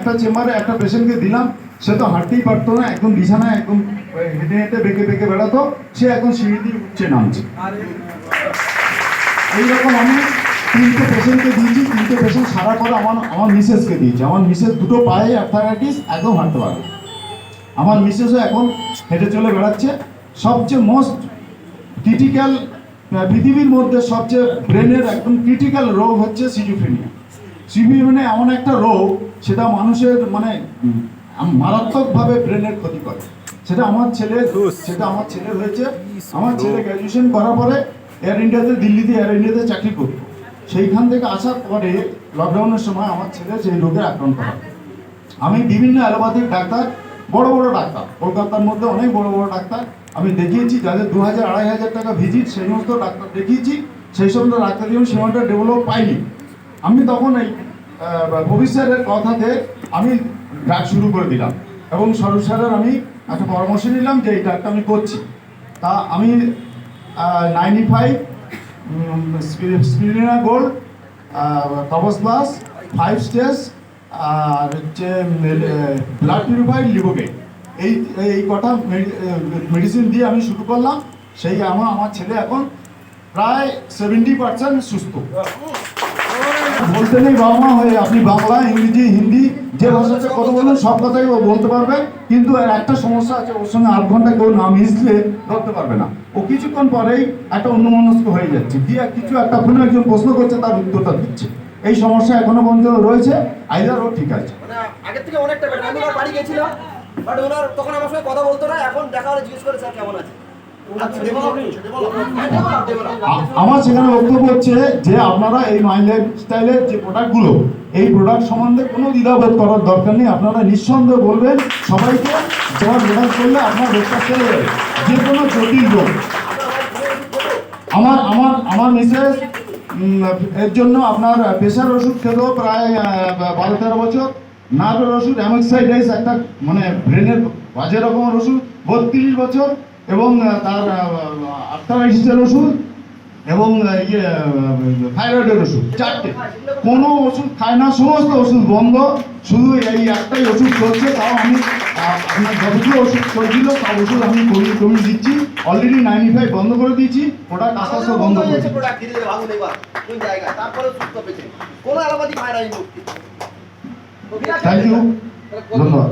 একটা চেম্বারে একটা পেশেন্টকে দিলাম, সে তো হাঁটতেই পারতো না, একদম বিছানায় একদম হেঁটে হেঁটে বেঁকে বেঁকে বেড়াতো, সে এখন সিঁড়ি দিয়ে উঠছে নামছে। এইরকম আমি 3টে পেশেন্টকে দিয়েছি, 3টে পেশেন্ট সারা করে আমার মিসেসকে দিয়েছি। আমার মিসেস দুটো পায়ে আর্থারাইটিস, একদম হাঁটতে পারে। আমার মিসেসও এখন হেঁটে চলে বেড়াচ্ছে। সবচেয়ে মোস্ট ক্রিটিক্যাল, পৃথিবীর মধ্যে সবচেয়ে ব্রেনের একদম ক্রিটিক্যাল রোগ হচ্ছে সিজোফ্রেনিয়া। সিজোফ্রেনিয়া এমন একটা রোগ, সেটা মানুষের মানে মারাত্মকভাবে ব্রেনের ক্ষতি করে। সেটা আমার ছেলের হয়েছে। আমার ছেলে গ্র্যাজুয়েশন করার পরে এয়ার ইন্ডিয়াতে, দিল্লিতে এয়ার ইন্ডিয়াতে চাকরি করতো। সেইখান থেকে আসার পরে লকডাউনের সময় আমার ছেলে সেই রোগে আক্রান্ত হয়। আমি বিভিন্ন অ্যালোপ্যাথিক ডাক্তার, বড় বড় ডাক্তার, কলকাতার মধ্যে অনেক বড় বড় ডাক্তার আমি দেখিয়েছি, যাদের 2000-2500 টাকা ভিজিট, সেই সমস্ত ডাক্তার দেখিয়েছি। সেই সমস্ত ডাক্তার যেমন সেখানটা ডেভেলপ পাইনি। আমি তখন এই ভবিষ্যতের কথাতে আমি ডাক শুরু করে দিলাম, এবং স্বরূপ স্যারের আমি একটা পরামর্শ নিলাম যে এই ডাকটা আমি করছি। তা আমি 95 স্পিরিনা গোল্ড, কবস প্লাস, 5 স্টেজ, আর হচ্ছে ব্লাড পিউরিফাইড লিভোগেট, এই কটা মেডিসিন দিয়ে আমি শুরু করলাম। সেই আমার ছেলে এখন প্রায় 70% সুস্থ। বলতে নেই বাবা মা হয়ে, আপনি বাংলা, ইংরেজি, হিন্দি যে ভাষাতে কথা বলুন সব কথাই ও বলতে পারবে, কিন্তু এর একটা সমস্যা আছে, ওর সঙ্গে 8 ঘন্টা কেউ না মিশলে ধরতে পারবে না। ও কিছুক্ষণ পরেই একটা অন্যমনস্ক হয়ে যাচ্ছে, দিয়ে কিছু একটা কোনো একজন প্রশ্ন করছে, তার উত্তরটা দিচ্ছে। এই সমস্যা এখনো পর্যন্ত রয়েছে। আইদার ও ঠিক আছে, মানে আগের থেকে অনেকটা বেটার। আমি ওনার বাড়ি গেছিলাম, বাট ওনার তখন আমার সঙ্গে কথা বলতো না, এখন দেখা হলে জিজ্ঞেস করে স্যার কেমন আছে। আমার সেখানে বক্তব্য হচ্ছে যে আপনারা এই মাই লাইফ স্টাইলের যে প্রোডাক্টগুলো, এই প্রোডাক্ট সম্বন্ধে কোনো দ্বিধাবোধ করার দরকার নেই। আপনারা নিঃসন্দেহে বলবেন সবাইকে, যারা প্রোডাক্ট করলে আপনার রোগটা সেরে যাবে, যে কোনো জটিল রোগ। আমার মিসেস এর জন্য আপনার প্রেশার ওষুধ খেলো প্রায় 12-13 বছর, নার্ভের ওষুধ অ্যামক্সাইডাইস একটা মানে ব্রেনের বাজে রকমের ওষুধ 32 বছর, এবং তার আর্থারাইটিসের ওষুধ, এবং থাইরয়েডের ওষুধ 4টে। কোনো ওষুধ খায় না, সমস্ত ওষুধ বন্ধ, শুধু এই একটাই ওষুধ চলছে। তাও আমি আপনার যতগুলো ওষুধ চলছিল তার ওষুধ আমি কমিয়ে দিচ্ছি। অলরেডি 95 বন্ধ করে দিয়েছি, প্রোডাক্ট আস্তে আস্তে বন্ধ করে দিচ্ছি। থ্যাংক ইউ, ধন্যবাদ।